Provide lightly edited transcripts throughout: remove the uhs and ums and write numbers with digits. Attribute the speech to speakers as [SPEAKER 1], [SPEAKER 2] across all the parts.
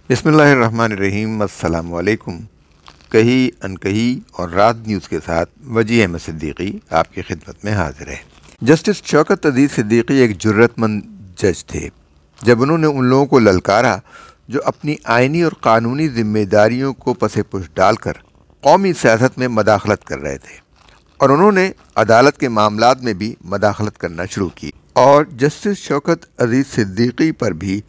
[SPEAKER 1] بسم اللہ الرحمن الرحیم۔ السلام علیکم۔ کہی انکہی اور رات نیوز کے ساتھ وجیح احمد صدیقی آپ کی خدمت میں حاضر ہے۔ جسٹس شوکت عزیز صدیقی ایک جرت مند جج تھے جب انہوں نے ان لوگوں کو للکارا جو اپنی آئینی اور قانونی ذمہ داریوں کو پس پش ڈال کر قومی سیاست میں مداخلت کر رہے تھے، اور انہوں نے عدالت کے معاملات میں بھی مداخلت کرنا شروع کی، اور جسٹس شوکت عزیز صدیقی پر بھی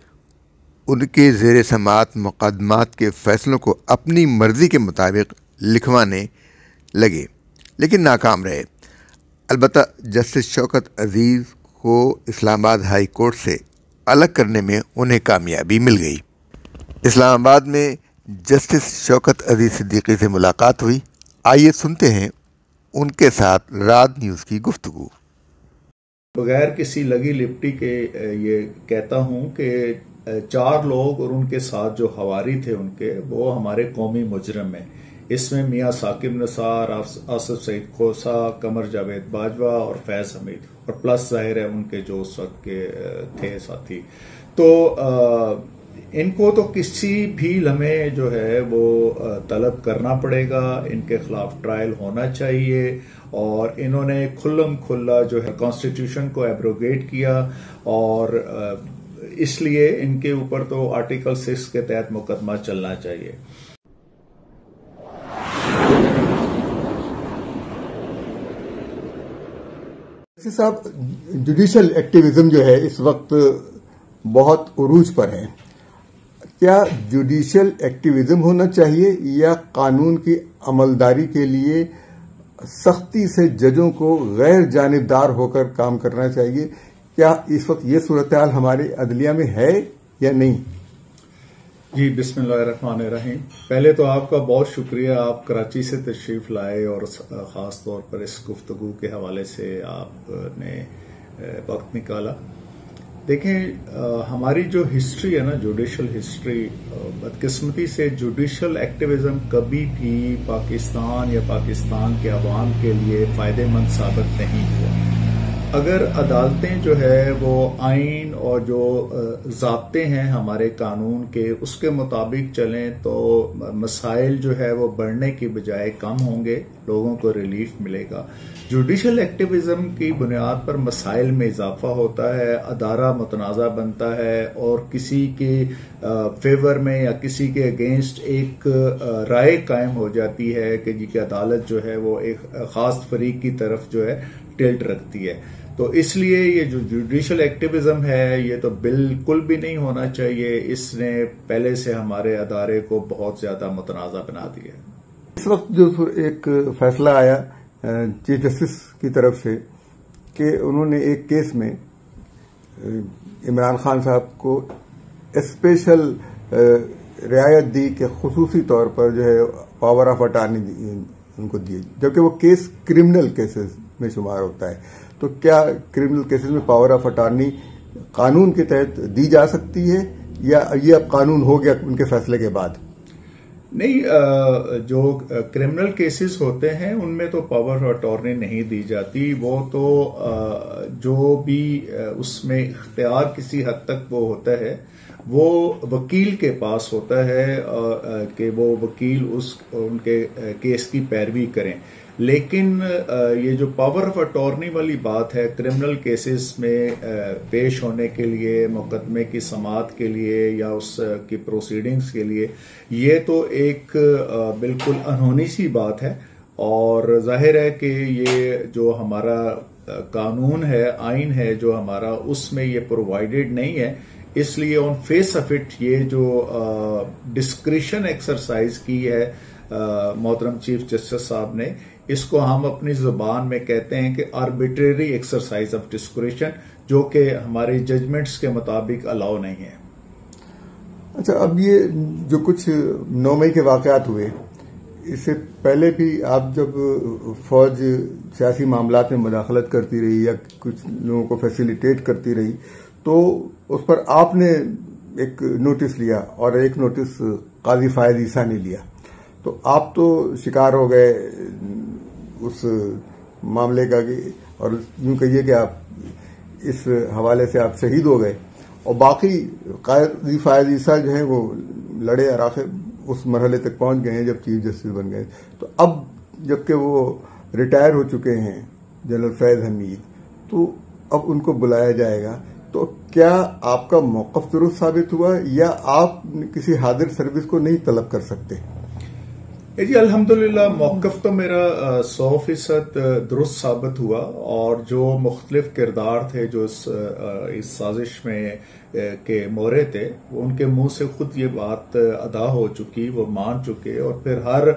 [SPEAKER 1] ان کے زیر سماعت مقدمات کے فیصلوں کو اپنی مرضی کے مطابق لکھوانے لگے، لیکن ناکام رہے۔ البتہ جسٹس شوکت عزیز کو اسلام آباد ہائی کورٹ سے الگ کرنے میں انہیں کامیابی مل گئی۔ اسلام آباد میں جسٹس شوکت عزیز صدیقی سے ملاقات ہوئی۔ آئیے سنتے ہیں ان کے ساتھ رات نیوز کی گفتگو۔
[SPEAKER 2] بغیر کسی لگی لپٹی کے یہ کہتا ہوں کہ 4 لوگ اور ان کے ساتھ جو حواری تھے ان کے، وہ ہمارے قومی مجرم ہیں۔ اس میں میاں ثاقب نثار، آصف سعید کوسہ، قمر جاوید باجوہ اور فیض حمید، اور پلس ظاہر ہے ان کے جو اس وقت کے تھے ساتھی۔ تو ان کو تو کسی بھی لمحے جو ہے وہ طلب کرنا پڑے گا، ان کے خلاف ٹرائل ہونا چاہیے، اور انہوں نے کھلم کھلا جو ہے کانسٹیٹیوشن کو ایبروگیٹ کیا، اور اس لیے ان کے اوپر تو آرٹیکل 6 کے تحت مقدمہ چلنا چاہیے۔
[SPEAKER 3] صاحب، جوڈیشل ایکٹیویزم جو ہے اس وقت بہت عروج پر ہے۔ کیا جوڈیشل ایکٹیویزم ہونا چاہیے یا قانون کی عملداری کے لیے سختی سے ججوں کو غیر جانبدار ہو کر کام کرنا چاہیے؟ کیا اس وقت یہ صورتحال ہمارے عدلیہ میں ہے یا نہیں؟
[SPEAKER 2] جی، بسم اللہ الرحمن الرحیم۔ پہلے تو آپ کا بہت شکریہ، آپ کراچی سے تشریف لائے اور خاص طور پر اس گفتگو کے حوالے سے آپ نے وقت نکالا۔ دیکھیں، ہماری جو ہسٹری ہے نا، جوڈیشل ہسٹری، بدقسمتی سے جوڈیشل ایکٹیویزم کبھی بھی پاکستان یا پاکستان کے عوام کے لیے فائدہ مند ثابت نہیں ہوا۔ اگر عدالتیں جو ہے وہ آئین اور جو ضابطے ہیں ہمارے قانون کے، اس کے مطابق چلیں تو مسائل جو ہے وہ بڑھنے کی بجائے کم ہوں گے، لوگوں کو ریلیف ملے گا۔ جوڈیشل ایکٹیویزم کی بنیاد پر مسائل میں اضافہ ہوتا ہے، ادارہ متنازع بنتا ہے، اور کسی کے فیور میں یا کسی کے اگینسٹ ایک رائے قائم ہو جاتی ہے کہ جی کہ عدالت جو ہے وہ ایک خاص فریق کی طرف جو ہے ٹلٹ رکھتی ہے۔ تو اس لیے یہ جو جوڈیشل ایکٹیویزم ہے یہ تو بالکل بھی نہیں ہونا چاہیے، اس نے پہلے سے ہمارے ادارے کو بہت زیادہ متنازع بنا دیا ہے۔
[SPEAKER 3] اس وقت جو ایک فیصلہ آیا چیف جسٹس کی طرف سے کہ انہوں نے ایک کیس میں عمران خان صاحب کو اسپیشل رعایت دی کہ خصوصی طور پر جو ہے پاور آف اٹارنی ان کو دی، جبکہ وہ کیس کرمنل کیسز میں شمار ہوتا ہے۔ تو کیا کرمنل کیسز میں پاور آف اٹارنی قانون کے تحت دی جا سکتی ہے یا یہ اب قانون ہو گیا ان کے فیصلے کے بعد؟
[SPEAKER 2] نہیں، جو کرمنل کیسز ہوتے ہیں ان میں تو پاور آف اٹارنی نہیں دی جاتی، وہ تو جو بھی اس میں اختیار کسی حد تک وہ ہوتا ہے وہ وکیل کے پاس ہوتا ہے کہ وہ وکیل ان کے کیس کی پیروی کریں۔ لیکن یہ جو پاور آف اٹارنی والی بات ہے کرمنل کیسز میں پیش ہونے کے لیے، مقدمے کی سماعت کے لیے یا اس کی پروسیڈنگز کے لیے، یہ تو ایک بالکل انہونی سی بات ہے، اور ظاہر ہے کہ یہ جو ہمارا قانون ہے، آئین ہے جو ہمارا، اس میں یہ پرووائڈڈ نہیں ہے۔ اس لیے آن فیس آف اٹ یہ جو ڈسکریشن ایکسرسائز کی ہے محترم چیف جسٹس صاحب نے، اس کو ہم اپنی زبان میں کہتے ہیں کہ آربیٹریری ایکسرسائز آف ڈسکریشن، جو کہ ہماری ججمنٹس کے مطابق الاؤ نہیں ہے۔
[SPEAKER 3] اچھا، اب یہ جو کچھ 9 مئی کے واقعات ہوئے، اس سے پہلے بھی آپ جب فوج سیاسی معاملات میں مداخلت کرتی رہی یا کچھ لوگوں کو فیسیلیٹیٹ کرتی رہی، تو اس پر آپ نے ایک نوٹس لیا اور ایک نوٹس قاضی فائز عیسیٰ نے لیا، تو آپ تو شکار ہو گئے اس معاملے کا، اور یوں کہیے کہ آپ اس حوالے سے آپ شہید ہو گئے، اور باقی قاضی فائز عیسیٰ جو ہیں وہ لڑے اور آخر اس مرحلے تک پہنچ گئے ہیں جب چیف جسٹس بن گئے. تو اب جبکہ وہ ریٹائر ہو چکے ہیں جنرل فیض حمید, تو اب ان کو بلایا جائے گا, تو کیا آپ کا موقف درست ثابت ہوا یا آپ کسی حاضر سروس کو نہیں طلب کر سکتے؟
[SPEAKER 2] جی الحمدللہ موقف تو میرا 100% درست ثابت ہوا, اور جو مختلف کردار تھے جو اس سازش میں کے مورے تھے, ان کے منہ سے خود یہ بات ادا ہو چکی, وہ مان چکے, اور پھر ہر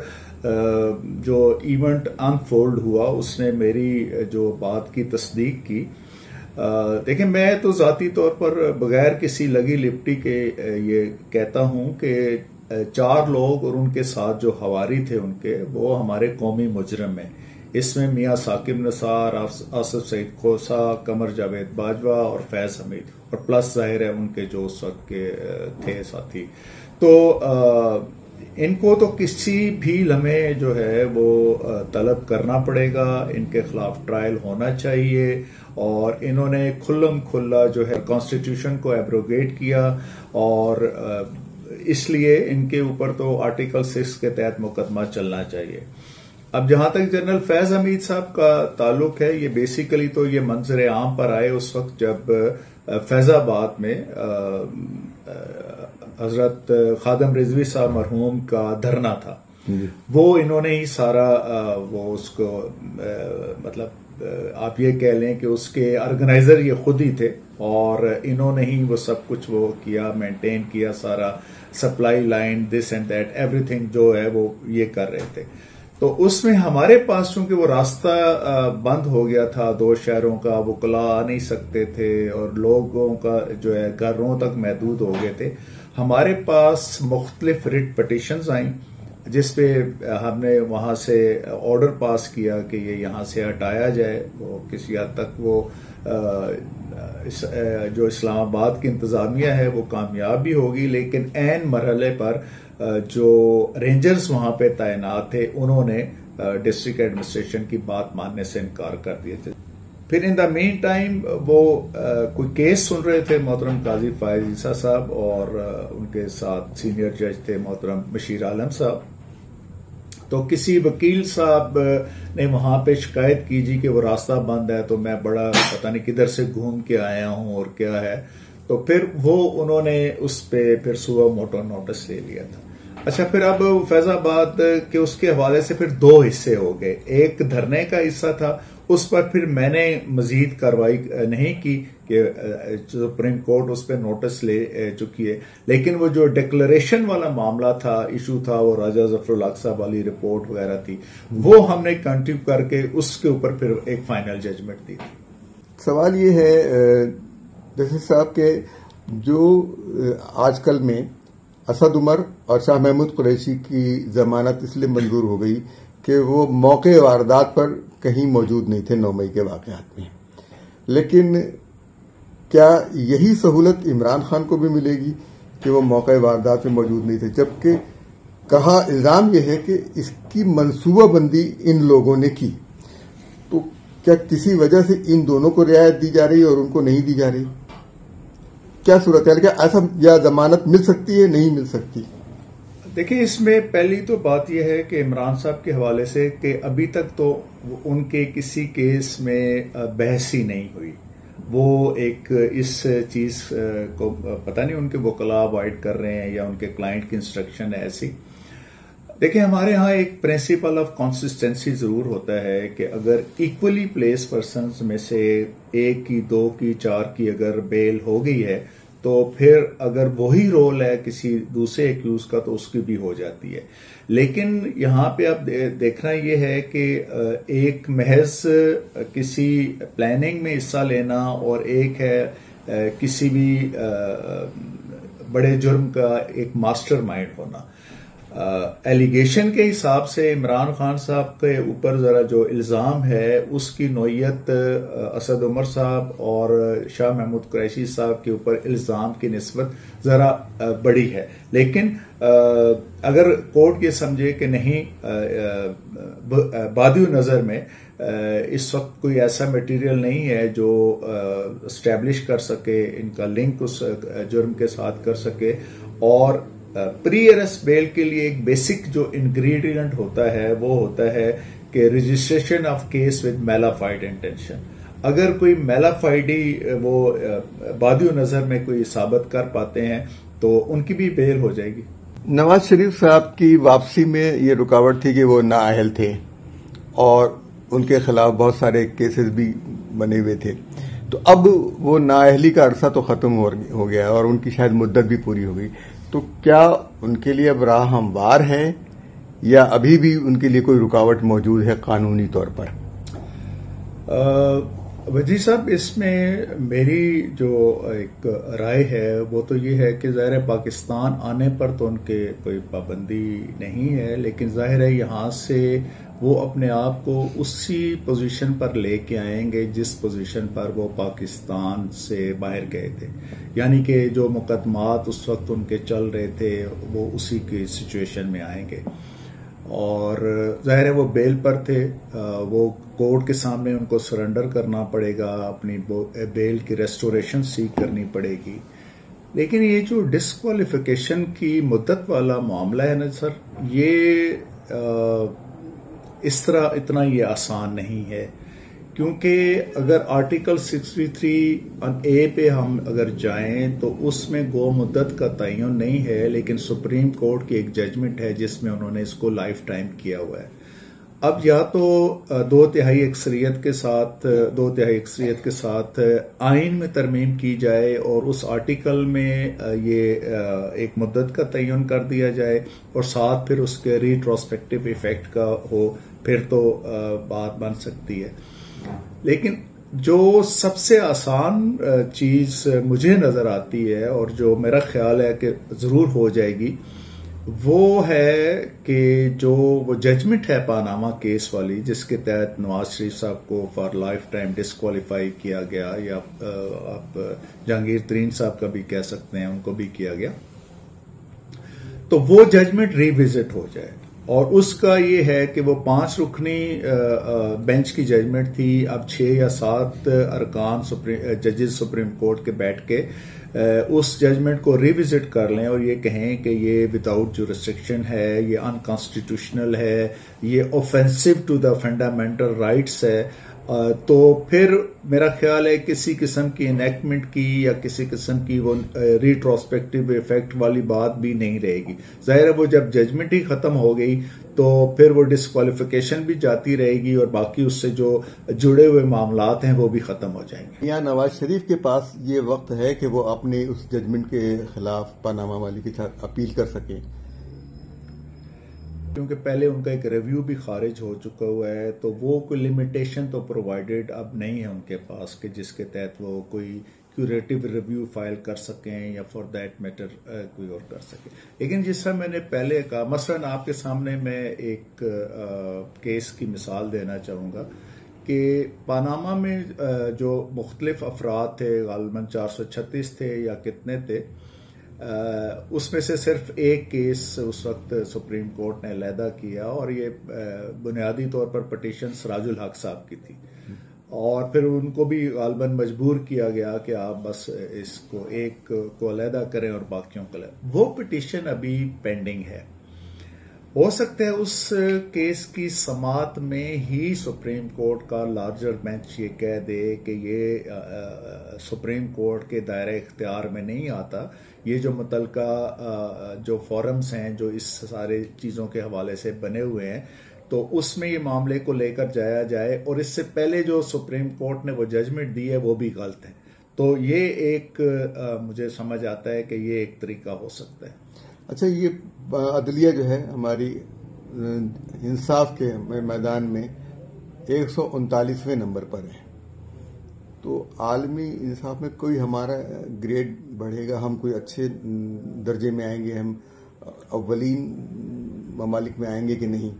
[SPEAKER 2] جو ایونٹ انفولڈ ہوا اس نے میری جو بات کی تصدیق کی. دیکھیں میں تو ذاتی طور پر بغیر کسی لگی لپٹی کے یہ کہتا ہوں کہ 4 لوگ اور ان کے ساتھ جو حواری تھے ان کے, وہ ہمارے قومی مجرم ہیں. اس میں میاں ثاقب نثار, آصف سعید کھوسہ, قمر جاوید باجوہ اور فیض حمید, اور پلس ظاہر ہے ان کے جو اس وقت کے تھے ساتھی. تو ان کو تو کسی بھی لمحے جو ہے وہ طلب کرنا پڑے گا, ان کے خلاف ٹرائل ہونا چاہیے, اور انہوں نے کھلم کھلا جو ہے کانسٹیٹیوشن کو ایبروگیٹ کیا, اور اس لیے ان کے اوپر تو آرٹیکل 6 کے تحت مقدمہ چلنا چاہیے. اب جہاں تک جنرل فیض حمید صاحب کا تعلق ہے, یہ بیسیکلی تو یہ منظر عام پر آئے اس وقت جب فیض آباد میں حضرت خادم رضوی صاحب مرحوم کا دھرنا تھا. وہ انہوں نے ہی سارا وہ اس کو مطلب آپ یہ کہہ لیں کہ اس کے آرگنائزر یہ خود ہی تھے, اور انہوں نے ہی وہ سب کچھ وہ کیا, مینٹین کیا, سارا supply line this and that every thing جو ہے وہ یہ کر رہے تھے. تو اس میں ہمارے پاس چونکہ وہ راستہ بند ہو گیا تھا 2 شہروں کا, وکلا آ نہیں سکتے تھے, اور لوگوں کا جو ہے گھروں تک محدود ہو گئے تھے, ہمارے پاس مختلف ریٹ پٹیشنز آئیں جس پہ ہم نے وہاں سے آرڈر پاس کیا کہ یہ یہاں سے ہٹایا جائے. وہ کسی حد تک وہ جو اسلام آباد کی انتظامیہ ہے وہ کامیاب بھی ہوگی, لیکن عین مرحلے پر جو رینجرز وہاں پہ تعینات تھے انہوں نے ڈسٹرکٹ ایڈمنسٹریشن کی بات ماننے سے انکار کر دیے تھے. پھر ان دا مین ٹائم وہ کوئی کیس سن رہے تھے محترم قاضی فائز عیسیٰ صاحب, اور ان کے ساتھ سینئر جج تھے محترم بشیر عالم صاحب. تو کسی وکیل صاحب نے وہاں پہ شکایت کی جی کہ وہ راستہ بند ہے, تو میں بڑا پتہ نہیں کدھر سے گھوم کے آیا ہوں اور کیا ہے. تو پھر وہ انہوں نے اس پہ پھر صبح موٹو نوٹس لے لیا تھا. اچھا پھر اب فیض آباد کے اس کے حوالے سے پھر 2 حصے ہو گئے. ایک دھرنے کا حصہ تھا, اس پر پھر میں نے مزید کارروائی نہیں کی کہ سپریم کورٹ اس پہ نوٹس لے چکی ہے, لیکن وہ جو ڈکلریشن والا معاملہ تھا, ایشو تھا, وہ راجہ ظفر الحق صاحب والی رپورٹ وغیرہ تھی, وہ ہم نے کنٹینیو کر کے اس کے اوپر پھر ایک فائنل ججمنٹ دی.
[SPEAKER 3] سوال یہ ہے جسٹس صاحب کہ جو آج کل میں اسد عمر اور شاہ محمود قریشی کی ضمانت اس لیے منظور ہو گئی کہ وہ موقع واردات پر کہیں موجود نہیں تھے 9 مئی کے واقعات میں, لیکن کیا یہی سہولت عمران خان کو بھی ملے گی کہ وہ موقع واردات میں موجود نہیں تھے, جبکہ کہا الزام یہ ہے کہ اس کی منصوبہ بندی ان لوگوں نے کی؟ تو کیا کسی وجہ سے ان دونوں کو رعایت دی جا رہی ہے اور ان کو نہیں دی جا رہی؟ کیا صورتحال, کیا ایسا یا ضمانت مل سکتی ہے, نہیں مل سکتی؟
[SPEAKER 2] دیکھیں اس میں پہلی تو بات یہ ہے کہ عمران صاحب کے حوالے سے کہ ابھی تک تو ان کے کسی کیس میں بحث ہی نہیں ہوئی. وہ ایک اس چیز کو پتہ نہیں ان کے وکلاء اوائڈ کر رہے ہیں یا ان کے کلائنٹ کی انسٹرکشن ہے ایسی. دیکھیں ہمارے ہاں ایک پرنسپل آف کنسسٹنسی ضرور ہوتا ہے کہ اگر ایکولی پلیس پرسنز میں سے 1 کی 2 کی 4 کی اگر بیل ہو گئی ہے تو پھر اگر وہی رول ہے کسی دوسرے ایکیوز کا تو اس کی بھی ہو جاتی ہے. لیکن یہاں پہ اب دیکھنا یہ ہے کہ ایک محض کسی پلاننگ میں حصہ لینا اور ایک ہے کسی بھی بڑے جرم کا ایک ماسٹر مائنڈ ہونا. ایلیگیشن کے حساب سے عمران خان صاحب کے اوپر ذرا جو الزام ہے اس کی نوعیت اسد عمر صاحب اور شاہ محمود قریشی صاحب کے اوپر الزام کی نسبت ذرا بڑی ہے. لیکن اگر کورٹ یہ سمجھے کہ نہیں بادی نظر میں اس وقت کوئی ایسا میٹیریل نہیں ہے جو اسٹیبلش کر سکے ان کا لنک اس جرم کے ساتھ کر سکے اور پری ارسٹ بیل کے لیے ایک بیسک جو انگریڈینٹ ہوتا ہے وہ ہوتا ہے کہ registration of case with malafide intention. اگر کوئی میلافائڈی وہ بادی و نظر میں کوئی ثابت کر پاتے ہیں تو ان کی بھی بیل ہو جائے گی.
[SPEAKER 3] نواز شریف صاحب کی واپسی میں یہ رکاوٹ تھی کہ وہ نااہل تھے اور ان کے خلاف بہت سارے کیسز بھی بنے ہوئے تھے. تو اب وہ نااہلی کا عرصہ تو ختم ہو گیا اور ان کی شاید مدت بھی پوری ہو گئی. تو کیا ان کے لیے اب راہ ہموار ہے یا ابھی بھی ان کے لیے کوئی رکاوٹ موجود ہے قانونی طور پر؟
[SPEAKER 2] وجی صاحب، اس میں میری جو ایک رائے ہے وہ تو یہ ہے کہ ظاہر پاکستان آنے پر تو ان کے کوئی پابندی نہیں ہے، لیکن ظاہر ہے یہاں سے وہ اپنے آپ کو اسی پوزیشن پر لے کے آئیں گے جس پوزیشن پر وہ پاکستان سے باہر گئے تھے. یعنی کہ جو مقدمات اس وقت ان کے چل رہے تھے وہ اسی کی سچویشن میں آئیں گے. اور ظاہر ہے وہ بیل پر تھے، وہ کورٹ کے سامنے ان کو سرنڈر کرنا پڑے گا، اپنی بیل کی ریسٹوریشن سیک کرنی پڑے گی. لیکن یہ جو ڈسکوالیفیکیشن کی مدت والا معاملہ ہے نا سر، یہ اس طرح اتنا یہ آسان نہیں ہے، کیونکہ اگر آرٹیکل 63(a) پہ ہم اگر جائیں تو اس میں گو مدت کا تعین نہیں ہے، لیکن سپریم کورٹ کی ایک ججمنٹ ہے جس میں انہوں نے اس کو لائف ٹائم کیا ہوا ہے. اب یا تو 2/3 اکثریت کے ساتھ آئین میں ترمیم کی جائے اور اس آرٹیکل میں یہ ایک مدت کا تعین کر دیا جائے اور ساتھ پھر اس کے ریٹروسپیکٹو ایفیکٹ کا ہو، پھر تو بات بن سکتی ہے. لیکن جو سب سے آسان چیز مجھے نظر آتی ہے اور جو میرا خیال ہے کہ ضرور ہو جائے گی، وہ ہے کہ جو وہ ججمنٹ ہے پاناما کیس والی، جس کے تحت نواز شریف صاحب کو فار لائف ٹائم ڈسکوالیفائی کیا گیا، یا آپ جہانگیر ترین صاحب کا بھی کہہ سکتے ہیں، ان کو بھی کیا گیا، تو وہ ججمنٹ ریوزٹ ہو جائے. اور اس کا یہ ہے کہ وہ 5 رکنی بینچ کی ججمنٹ تھی، اب 6 یا 7 ارکان ججز سپریم کورٹ کے بیٹھ کے اس ججمنٹ کو ریوزٹ کر لیں اور یہ کہیں کہ یہ وداؤٹ جورسڈکشن ہے، یہ انکانسٹیٹیوشنل ہے، یہ offensive to the fundamental rights ہے. تو پھر میرا خیال ہے کسی قسم کی انیکٹمنٹ کی یا کسی قسم کی وہ ریٹروسپیکٹو ایفیکٹ والی بات بھی نہیں رہے گی. ظاہر ہے وہ جب ججمنٹ ہی ختم ہو گئی تو پھر وہ ڈسکوالیفیکیشن بھی جاتی رہے گی اور باقی اس سے جو جڑے ہوئے معاملات ہیں وہ بھی ختم ہو جائیں گے.
[SPEAKER 3] یا نواز شریف کے پاس یہ وقت ہے کہ وہ اپنے اس ججمنٹ کے خلاف پاناما والی کے ساتھ اپیل کر سکیں؟
[SPEAKER 2] کیونکہ پہلے ان کا ایک ریویو بھی خارج ہو چکا ہوا ہے، تو وہ کوئی لمیٹیشن تو پرووائڈڈ اب نہیں ہے ان کے پاس کہ جس کے تحت وہ کوئی کیوریٹو ریویو فائل کر سکیں یا فار دیٹ میٹر کوئی اور کر سکیں. لیکن جس طرح میں نے پہلے کہا، مثلا آپ کے سامنے میں ایک کیس کی مثال دینا چاہوں گا کہ پاناما میں جو مختلف افراد تھے، غالباً 436 تھے یا کتنے تھے، اس میں سے صرف ایک کیس اس وقت سپریم کورٹ نے علیحدہ کیا اور یہ بنیادی طور پر پٹیشن سراج الحق صاحب کی تھی، اور پھر ان کو بھی غالباً مجبور کیا گیا کہ آپ بس اس کو ایک کو علیحدہ کریں اور باقیوں کو علیحدہ. وہ پٹیشن ابھی پینڈنگ ہے. ہو سکتا ہے اس کیس کی سماعت میں ہی سپریم کورٹ کا لارجر بینچ یہ کہہ دے کہ یہ سپریم کورٹ کے دائرہ اختیار میں نہیں آتا، یہ جو متعلقہ جو فورمز ہیں جو اس سارے چیزوں کے حوالے سے بنے ہوئے ہیں، تو اس میں یہ معاملے کو لے کر جایا جائے، اور اس سے پہلے جو سپریم کورٹ نے وہ ججمنٹ دی ہے وہ بھی غلط ہے. تو یہ ایک مجھے سمجھ آتا ہے کہ یہ ایک طریقہ ہو سکتا ہے.
[SPEAKER 3] اچھا، یہ عدلیہ جو ہے ہماری انصاف کے میدان میں 139ویں نمبر پر ہے، تو عالمی انصاف میں کوئی ہمارا گریڈ بڑھے گا؟ ہم کوئی اچھے درجے میں آئیں گے؟ ہم اولین ممالک میں آئیں گے کہ نہیں؟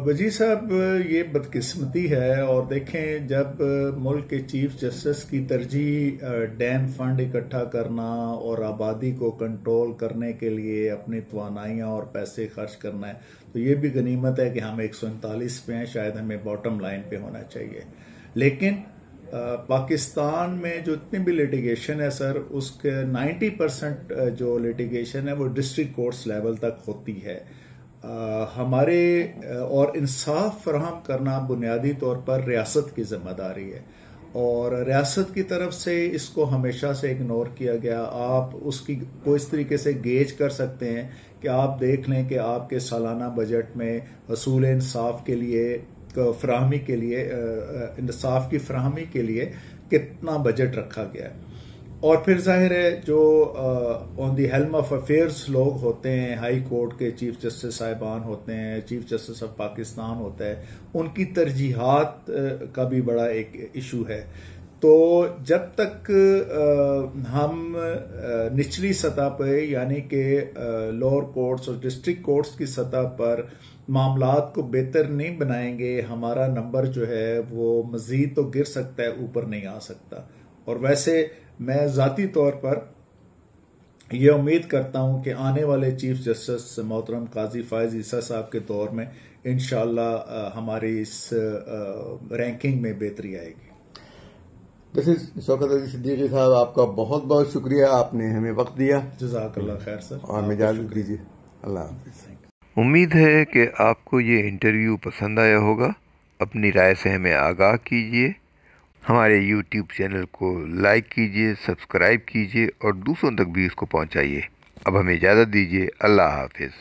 [SPEAKER 2] وزیر صاحب، یہ بدقسمتی ہے. اور دیکھیں، جب ملک کے چیف جسٹس کی ترجیح ڈیم فنڈ اکٹھا کرنا اور آبادی کو کنٹرول کرنے کے لیے اپنی توانائیاں اور پیسے خرچ کرنا ہے، تو یہ بھی غنیمت ہے کہ ہم 139 پہ ہیں، شاید ہمیں باٹم لائن پہ ہونا چاہیے. لیکن پاکستان میں جو اتنی بھی لٹیگیشن ہے سر، اس کے 90% جو لٹیگیشن ہے وہ ڈسٹرکٹ کورٹس لیول تک ہوتی ہے. ہمارے اور انصاف فراہم کرنا بنیادی طور پر ریاست کی ذمہ داری ہے، اور ریاست کی طرف سے اس کو ہمیشہ سے اگنور کیا گیا. آپ اس کی کو اس طریقے سے گیج کر سکتے ہیں کہ آپ دیکھ لیں کہ آپ کے سالانہ بجٹ میں حصول انصاف کے لیے فراہمی کے لیے انصاف کی فراہمی کے لیے کتنا بجٹ رکھا گیا ہے. اور پھر ظاہر ہے جو آن دی ہیلم آف افیئرس لوگ ہوتے ہیں، ہائی کورٹ کے چیف جسٹس صاحبان ہوتے ہیں، چیف جسٹس آف پاکستان ہوتا ہے، ان کی ترجیحات کا بھی بڑا ایک ایشو ہے. تو جب تک ہم نچلی سطح پہ یعنی کہ لوور کورٹس اور ڈسٹرکٹ کورٹس کی سطح پر معاملات کو بہتر نہیں بنائیں گے، ہمارا نمبر جو ہے وہ مزید تو گر سکتا ہے، اوپر نہیں آ سکتا. اور ویسے میں ذاتی طور پر یہ امید کرتا ہوں کہ آنے والے چیف جسٹس محترم قاضی فائز عیسیٰ صاحب کے دور میں انشاءاللہ ہماری اس رینکنگ میں بہتری آئے گی.
[SPEAKER 3] جسٹس شوکت علی صدیقی صاحب، آپ کا بہت بہت شکریہ، آپ نے ہمیں وقت دیا.
[SPEAKER 2] جزاک اللہ خیر سر.
[SPEAKER 3] اور ہمیں اجازت دیجیے. اللہ حافظ.
[SPEAKER 1] امید ہے کہ آپ کو یہ انٹرویو پسند آیا ہوگا. اپنی رائے سے ہمیں آگاہ کیجیے. ہمارے یوٹیوب چینل کو لائک کیجیے، سبسکرائب کیجیے اور دوسروں تک بھی اس کو پہنچائیے. اب ہمیں اجازت دیجیے. اللہ حافظ.